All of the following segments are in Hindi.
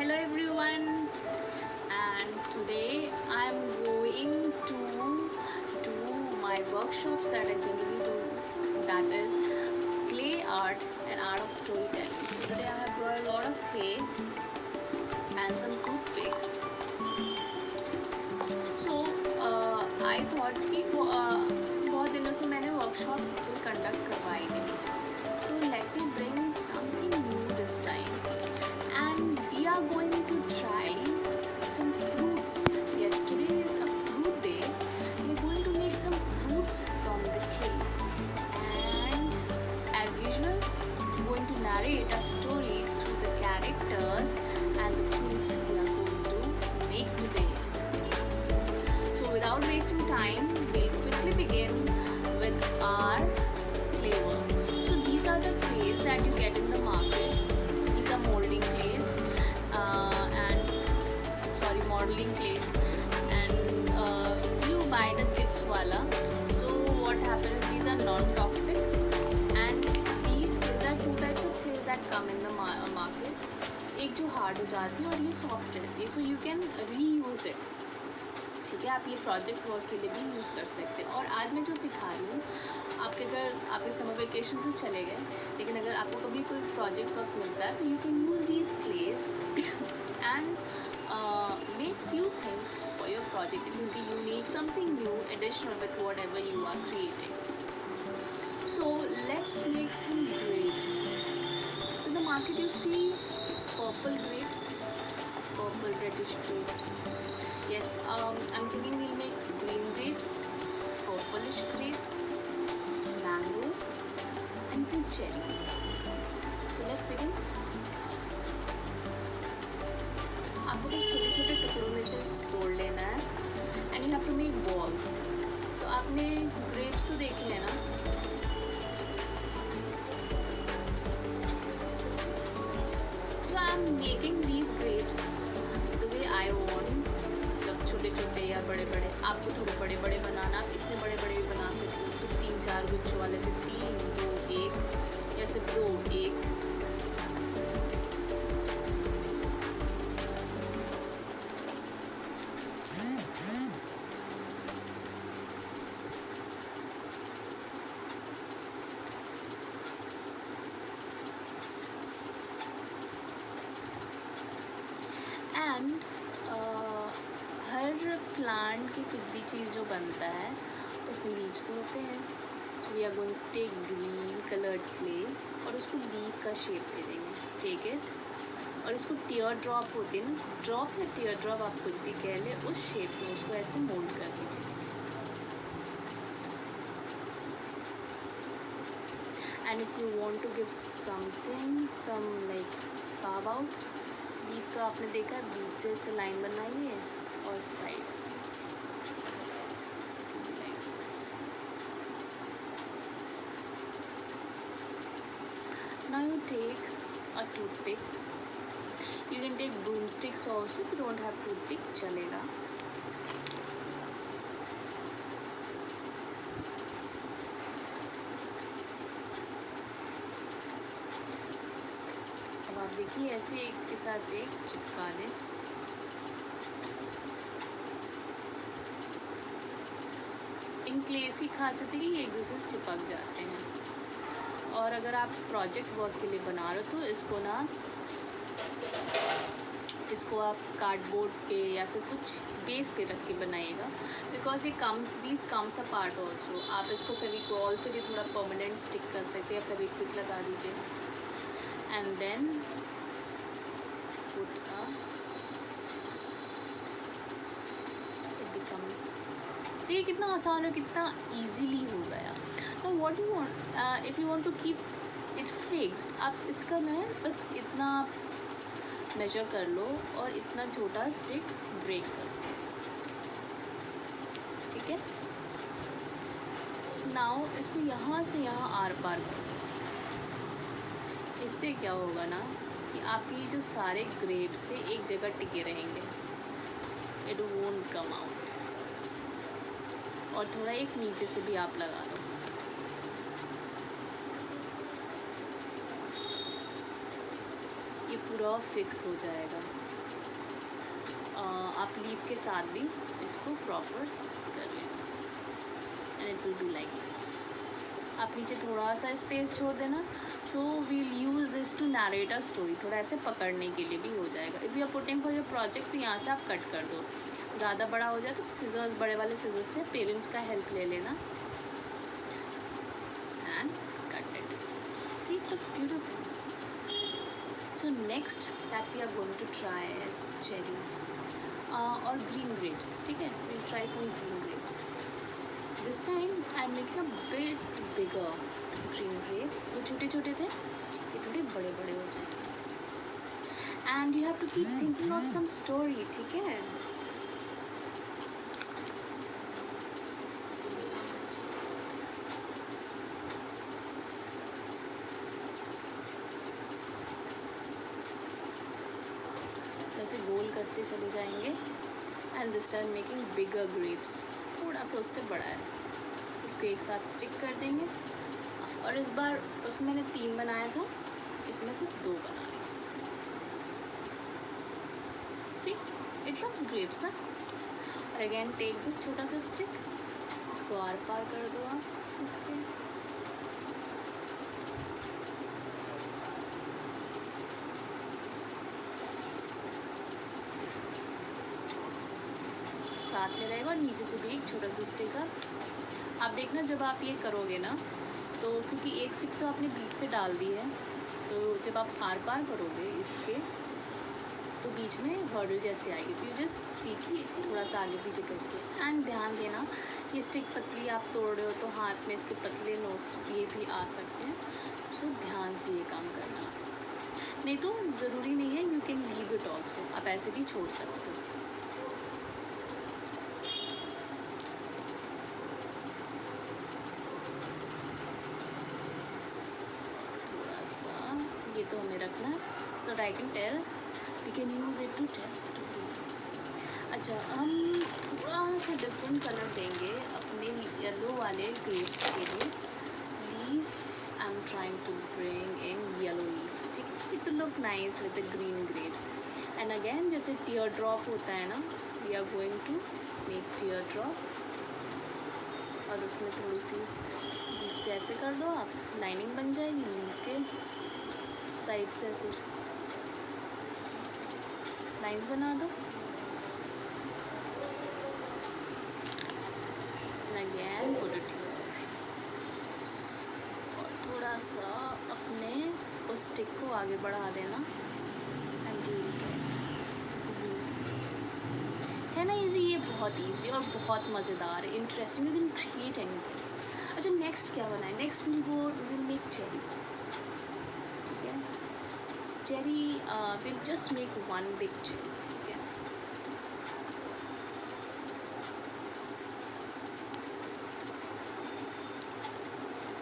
Hello everyone, and today I'm going to do my workshops that I generally do, that is clay art and art of storytelling. So today I have brought a lot of clay and some toothpicks. So I thought कि बहुत दिनों से मैंने वर्कशॉप कोई कंडक्ट करवाई नहीं, so let me bring something new this time. And we are going to try some fruits. Yes, today is a fruit day. We are going to make some fruits from the clay. And as usual, we are going to narrate a story through the characters and the fruits we are going to make today. So without wasting time, we'll quickly begin with our clay work. So these are the clays that you get in the market. These are molding clays. Modeling clay, and you buy the kits wala. So what happens, these are non-toxic, and these are two types of clays that come in the market. एक जो हार्ड हो जाती है और ये सॉफ्ट रहती है, so you can reuse it. ठीक है, आप ये प्रोजेक्ट वर्क के लिए भी यूज़ कर सकते हैं. और आज मैं जो सिखा रही हूँ, आपके अगर आपके समर वेकेशन से चले गए, लेकिन अगर आपको कभी कोई प्रोजेक्ट वर्क मिलता है तो you can use these clays and make few things for your project. It will be unique, something new, additional with whatever you are creating. So let's make some grapes. So in the market you see purple grapes, purple reddish grapes. Yes, I'm thinking we'll make green grapes, purplish grapes, mango and few cherries. So let's begin. आपको कुछ छोटे छोटे टुकड़ों में से तोड़ लेना है and you have to make balls. तो आपने ग्रेप्स तो देखे हैं ना, so I am making these grapes the way I want. मतलब छोटे छोटे या बड़े बड़े, आपको थोड़े बड़े बड़े बनाना, आप इतने बड़े बड़े भी बना सकते हो. बस 3-4 गुच्छों वाले से 3, 2, 1 या सिर्फ 2, 1. एंड हर प्लांट की कुछ भी चीज़ जो बनता है उसमें लीव्स होते हैं. So we are going to take green coloured clay और उसको लीव का शेप दे देंगे. टेक इट, और इसको टीयर ड्रॉप होते हैं ना, ड्रॉप या टीयर ड्रॉप आप कुछ भी कह ले, उस शेप में उसको ऐसे मोल्ड कर दीजिए. And if you want to give something, some like carve out, leaf का आपने देखा है, बीच से ऐसे लाइन बनाइए और sides like this. Now you take a toothpick. You can take broom sticks also. If you don't have toothpick चलेगा. आप देखिए ऐसे एक के साथ एक चिपका दें. इन क्लेस की खासियत है कि ये एक दूसरे से चिपक जाते हैं. और अगर आप प्रोजेक्ट वर्क के लिए बना रहे हो तो इसको आप कार्डबोर्ड पे या फिर कुछ बेस पे रख के बनाइएगा, बिकॉज ये these comes a part also. आप इसको फेविकॉल से भी थोड़ा परमानेंट स्टिक कर सकते हैं, फेविक्विक लगा दीजिए. And then put it becomes. देखिए कितना आसान है, कितना easily हो गया. Now what you want, if you want to keep it fixed, आप इसका ना बस इतना मेजर कर लो और इतना छोटा स्टिक ब्रेक कर लो. ठीक है, नाउ इसको यहाँ से यहाँ आर पार कर. इससे क्या होगा ना कि आपकी जो सारे ग्रेप्स से एक जगह टिके रहेंगे, इट वोंट कम आउट. और थोड़ा एक नीचे से भी आप लगा दो. ये पूरा फिक्स हो जाएगा. आप लीफ के साथ भी इसको प्रॉपर कर लेना and it will be like this. आप नीचे थोड़ा सा स्पेस छोड़ देना। So we'll use this to narrate a story, थोड़ा ऐसे पकड़ने के लिए भी हो जाएगा। If you are putting for your project तो यहाँ से आप कट कर दो, ज़्यादा बड़ा हो जाए तो सिजर्स, बड़े वाले सिजर्स से पेरेंट्स का हेल्प ले लेना and cut it. See it looks beautiful. So next that we are going to try is cherries और ग्रीन ग्रेप्स। ठीक है, will try some green grapes. This time I am making a bit bigger green grapes. वो छोटे छोटे थे, ये थोड़े बड़े बड़े हो जाएंगे। And you have to keep thinking of some story. ठीक है, ऐसे गोल करते चले जाएंगे। And this time making bigger grapes, थोड़ा सा उससे बड़ा है, इसको एक साथ स्टिक कर देंगे। और इस बार उसमें मैंने 3 बनाया था, इसमें सिर्फ 2 बना रही। सी इट लुक्स ग्रेप्स ना। और अगेन टेक दिस छोटा सा स्टिक, इसको आर पार कर दो आप इसके। साथ में रहेगा और नीचे से भी एक छोटा सा स्टिकर। आप देखना जब आप ये करोगे ना, तो क्योंकि एक स्टिक तो आपने बीच से डाल दी है, तो जब आप आर पार करोगे इसके तो बीच में हर्डल जैसे आएगी। तो यू जस्ट सीखिए थोड़ा सा आगे पीछे करके। एंड ध्यान देना ये स्टिक पतली आप तोड़ रहे हो तो हाथ में इसके पतले नोट्स ये भी आ सकते हैं। सो ध्यान से ये काम करना, नहीं तो ज़रूरी नहीं है, you can leave it also, आप ऐसे भी छोड़ सकते हो। ये तो हमें रखना है, so I can tell we can use it to tell story. अच्छा, हम थोड़ा सा डिफरेंट कलर देंगे अपने येलो वाले ग्रेप्स के लिए। Leaf I am trying to bring in yellow leaf. ठीक है, it will look nice with the green grapes. And again जैसे टीयर ड्रॉप होता है ना, we are going to make tear drop. और उसमें थोड़ी सी बीच से ऐसे कर दो आप, लाइनिंग बन जाएगी लीफ के साइड से, ऐसे लाइन्स बना दो। And again put it here. और थोड़ा सा अपने उस स्टिक को आगे बढ़ा देना एंड यू विल गेट। है ना इजी, ये बहुत इजी और बहुत मज़ेदार है, interesting, you can create anything. अच्छा, नेक्स्ट क्या बनाए? Next will make cherry. Cherry, we'll just make one big cherry. ठीक है,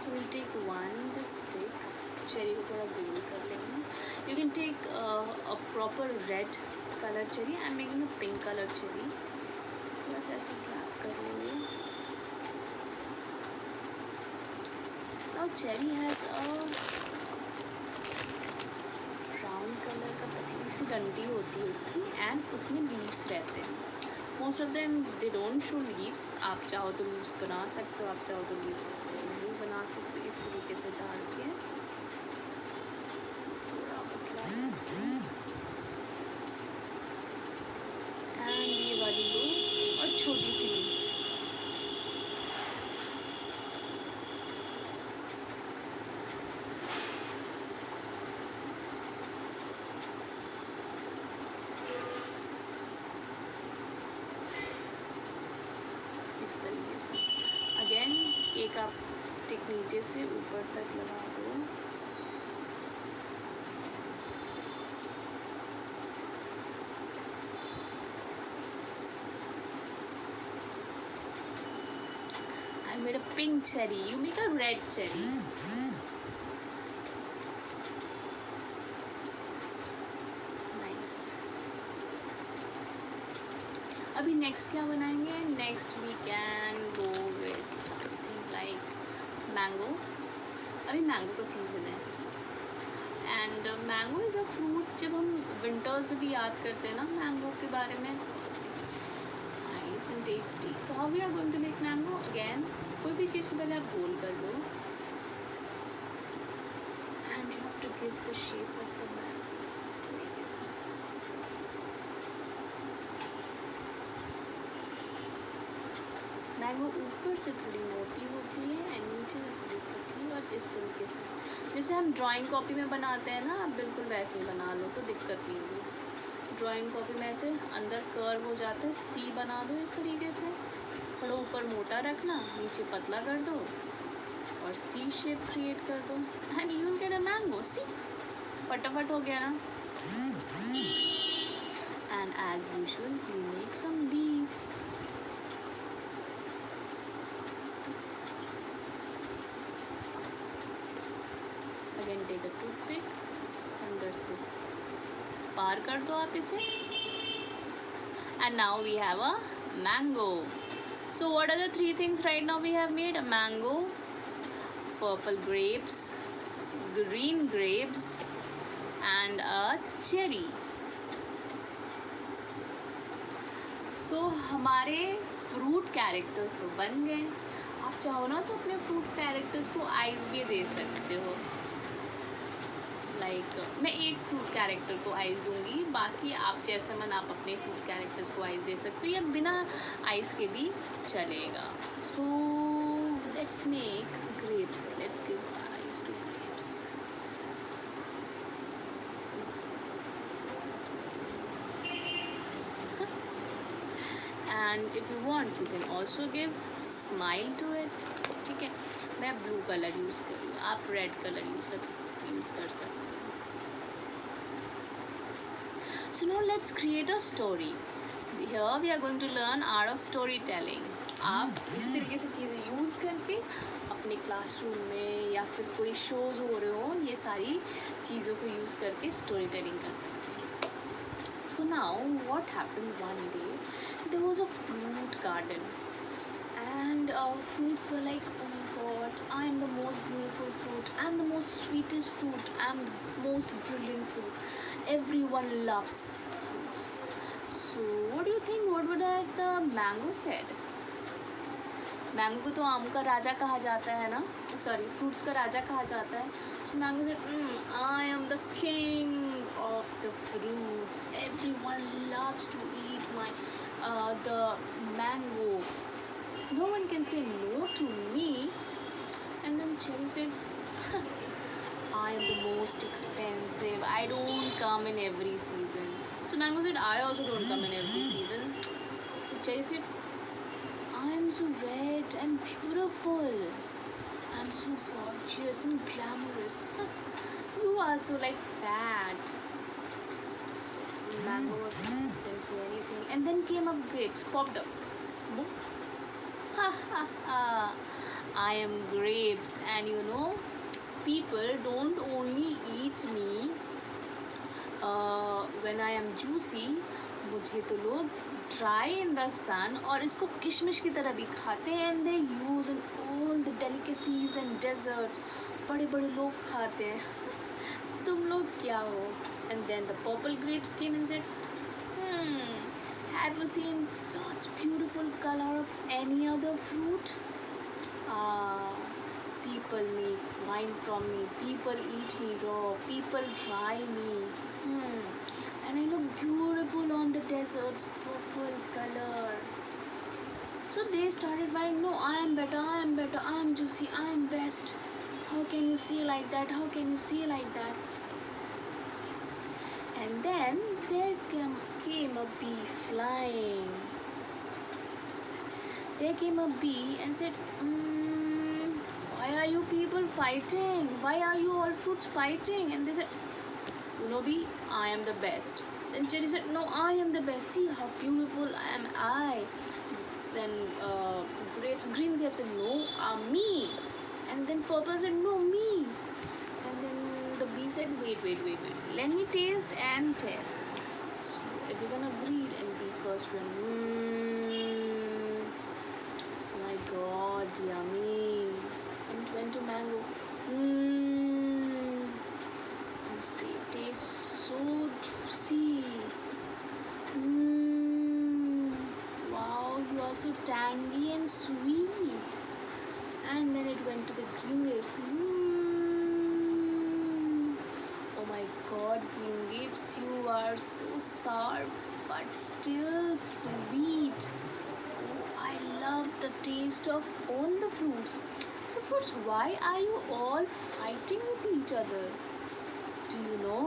so we'll take this stick. cherry को थोड़ा गोल कर लेंगे। You can take a proper red color cherry. I'm making a pink color cherry. बस ऐसे ग्रैब कर लेंगे। Now cherry has a colour का पतली सी डंडी होती है उसकी, एंड उसमें लीव्स रहते हैं। Most of them they don't show leaves. आप चाहो तो लीव्स बना सकते हो, आप चाहो तो लीव्स नहीं बना सकते। इस तरीके से डाल के थोड़ा पतला, एंड ये वाली लो और छोटी सी ली। इस तरीके से अगेन एक आप स्टिक नीचे से ऊपर तक लगा दो। I made a pink cherry, you make a red cherry. अभी नेक्स्ट क्या बनाएंगे? Next we can go with something like mango. अभी मैंगो का सीज़न है and mango is a fruit. जब हम विंटर्स में भी याद करते हैं ना मैंगो के बारे में, nice and tasty. So how we are going to make mango? Again, कोई भी चीज़ को पहले आप गोल कर लो, and you have to give the shape of the mango इस तरीके से. मैंगो ऊपर से थोड़ी मोटी होती है और नीचे से थोड़ी पतली, और इस तरीके से जैसे हम ड्राइंग कॉपी में बनाते हैं ना, आप बिल्कुल वैसे ही बना लो तो दिक्कत नहीं होगी. ड्राइंग कॉपी में ऐसे अंदर कर्व हो जाता है, सी बना दो इस तरीके से, थोड़ा ऊपर मोटा रखना, नीचे पतला कर दो और सी शेप क्रिएट कर दो, and you will get a mango. See, फटाफट हो गया ना. And as usual we make some leaves. Again take a toothpick, अंदर से पार कर दो आप इसे, and now we have a mango. So what are the three things right now we have made? A mango, purple grapes, green grapes and a cherry. So हमारे फ्रूट कैरेक्टर्स तो बन गए. आप चाहो ना तो अपने फ्रूट कैरेक्टर्स को आइज भी दे सकते हो. मैं एक फ्रूट कैरेक्टर को आइस दूंगी, बाकी आप जैसे मन आप अपने फ्रूट कैरेक्टर्स को आइस दे सकते हो, या बिना आइस के भी चलेगा. So let's make grapes. Let's give ice to grapes. And if you want you can also give smile to it. ठीक है, मैं ब्लू कलर यूज़ कर रही हूँ, आप रेड कलर यूज़ कर सकते हो. So now let's create a story. Here we are going to learn art of storytelling. आप इस तरीके से चीज़ें यूज़ करके अपने क्लासरूम में या फिर कोई शोज़ हो रहे हो, ये सारी चीज़ों को यूज़ करके स्टोरी टेलिंग कर सकते हैं. So now what happened one day, there was a fruit garden and fruits were like, oh my god, I am the most beautiful fruit, I am the most sweetest fruit, I am the most brilliant fruit. Everyone loves fruits. So what do you think, what would the mango said? Mango को तो आम का राजा कहा जाता है ना, सॉरी फ्रूट्स का राजा कहा जाता है. So mango said, I am the king of the fruits. Everyone loves to eat my the mango. No one can say no to me. And then cherry said, I am the most expensive. I don't come in every season. So mango said, I also don't come in every season. So cherry said, I am so red and beautiful. I am so gorgeous and glamorous. You are so like fat. So mango didn't say anything. And then came up grapes, popped up. Ha ha ha. I am grapes, and you know, people don't only eat me when I am juicy. मुझे तो लोग ड्राई इन द सन और इसको किशमिश की तरह भी खाते हैं. And they use in all the delicacies and desserts. बड़े बड़े लोग खाते हैं. तुम लोग क्या हो? And then the purple grapes came and said, have you seen such beautiful color of any other fruit? People make wine from me, people eat me raw, people dry me, and I look beautiful on the deserts, purple color. So they started vying, no, I am better, I am better, I am juicy, I am best. How can you see like that? How can you see like that? And then there came a bee flying. There came a bee and said, why are you people fighting? Why are you all fruits fighting? And they said, you know, bee, I am the best. Then cherry said, no, I am the best. See how beautiful am I. Then green grapes said, no, me. And then purple said, no, me. And then the bee said, wait, let me taste and tell. So everyone agreed, and bee first went, my god, yummy. And went to mango. You say it tastes so juicy. Wow, you so tangy and sweet. And then it went to the green grapes. Oh my god, green grapes, you are so sour but still sweet. Oh, I love the taste of all the fruits. So fruits, why are you all fighting with each other? Do you know?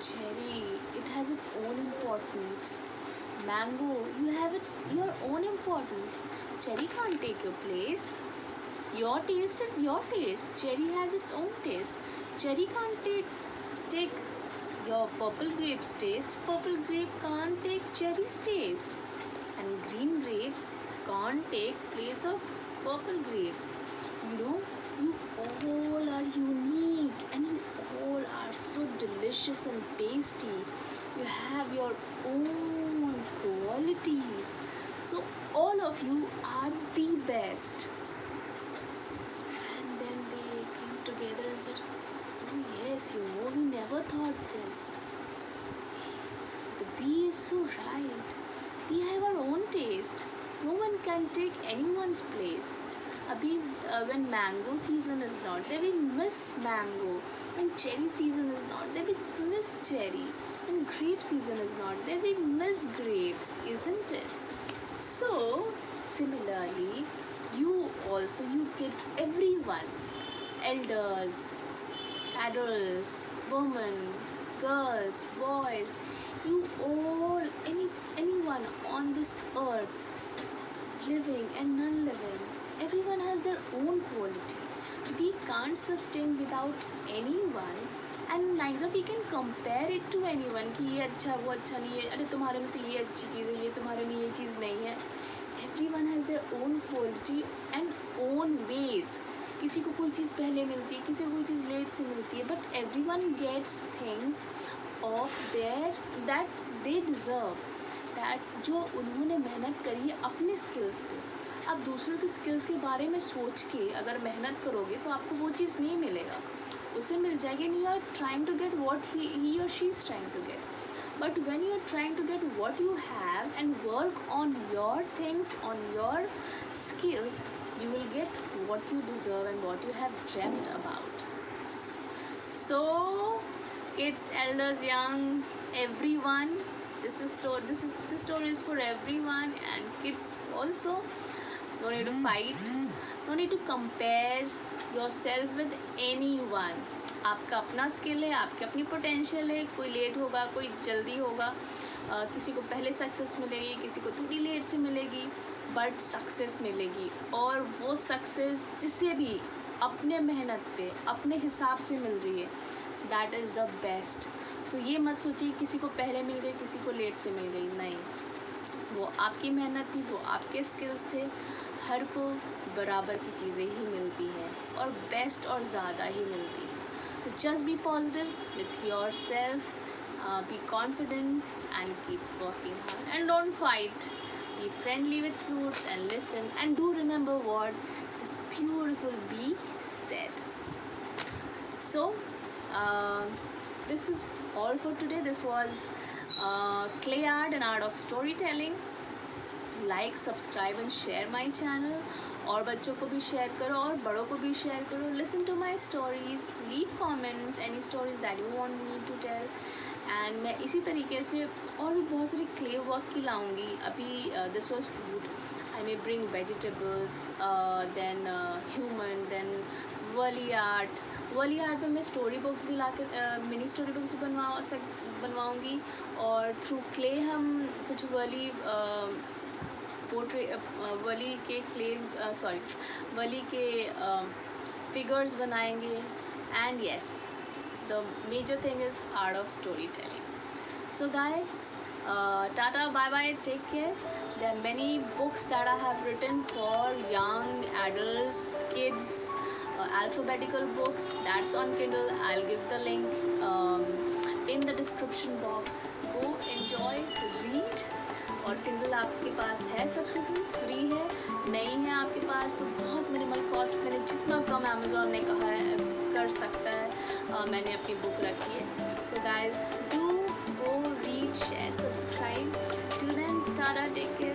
Cherry, it has its own importance. Mango, you have your own importance. Cherry can't take your place. Your taste is your taste. Cherry has its own taste. Cherry can't take your purple grape's taste. Purple grape can't take cherry's taste. And green grapes can't take place of purple grapes. You know, you all are unique and you all are so delicious and tasty. You have your own qualities. So all of you are the best. And then they came together and said, oh yes, you know, we never thought this. The bee is so right. We have our own taste. No one can take anyone's place. Abhi, when mango season is not there, we miss mango. When cherry season is not there, we miss cherry. When grape season is not there, we miss grapes, isn't it? So, similarly, you kids, everyone, elders, adults, women, girls, boys, you all, anyone on this earth, living and non-living, everyone has their own quality. We can't sustain without anyone, and neither we can compare it to anyone कि ये अच्छा वो अच्छा नहीं है, अरे तुम्हारे में तो ये अच्छी चीज़ है, ये तुम्हारे में ये चीज़ नहीं है. Everyone has their own quality and own ways. किसी को कोई चीज़ पहले मिलती है, किसी को कोई चीज़ लेट से मिलती है, but everyone gets things of their that they deserve, that जो उन्होंने मेहनत करी है अपने स्किल्स पे. आप दूसरों के स्किल्स के बारे में सोच के अगर मेहनत करोगे तो आपको वो चीज़ नहीं मिलेगा, उसे मिल जाएगी. And you are trying to get what he और she is trying to get. But when you are trying to get what you have and work on your things, on your skills, you will get what you deserve and what you have dreamt about. So, kids, elders, young, everyone, this story is for everyone, and kids also. No need to fight, no need to compare yourself with anyone. आपका अपना स्किल है, आपकी अपनी पोटेंशियल है. कोई लेट होगा, कोई जल्दी होगा, किसी को पहले सक्सेस मिलेगी, किसी को थोड़ी लेट से मिलेगी, बट सक्सेस मिलेगी. और वो सक्सेस जिसे भी अपने मेहनत पे अपने हिसाब से मिल रही है, दैट इज़ द बेस्ट. सो ये मत सोचिए किसी को पहले मिल गई, किसी को लेट से मिल गई. नहीं, वो आपकी मेहनत थी, वो आपके स्किल्स थे. हर को बराबर की चीज़ें ही मिलती हैं और बेस्ट और ज़्यादा ही मिलती हैं. So just be positive with yourself, be confident and keep working hard, and don't fight. Be friendly with fruits and listen, and do remember what this beautiful bee said. So this is all for today. This was Clay Art and Art of Storytelling. Like, subscribe and share my channel. और बच्चों को भी शेयर करो और बड़ों को भी शेयर करो. Listen to my stories, leave comments, any stories that you want me to tell. And मैं इसी तरीके से और भी बहुत सारी क्ले वर्क की लाऊंगी. अभी this was food, I may bring vegetables, then human, then Warli art में मैं स्टोरी बुक्स भी ला कर मिनी स्टोरी बुक्स बनवाऊँगी. और थ्रू क्ले हम कुछ वली के फिगर्स बनाएंगे. And yes, the major thing is art of story telling. So guys, tata, bye bye, take care. There are many books that I have written for young adults, kids, alphabetical books. That's on Kindle. I'll give the link in the description box. Go enjoy, read. और Kindle आपके पास है, सब्सक्रिप्शन फ्री है. नहीं है आपके पास तो बहुत मिनिमल कॉस्ट, मैंने जितना कम अमेज़ॉन ने कहा है कर सकता है, मैंने अपनी बुक रखी है. So guys, do go read, share, subscribe. Till then, tata, take care.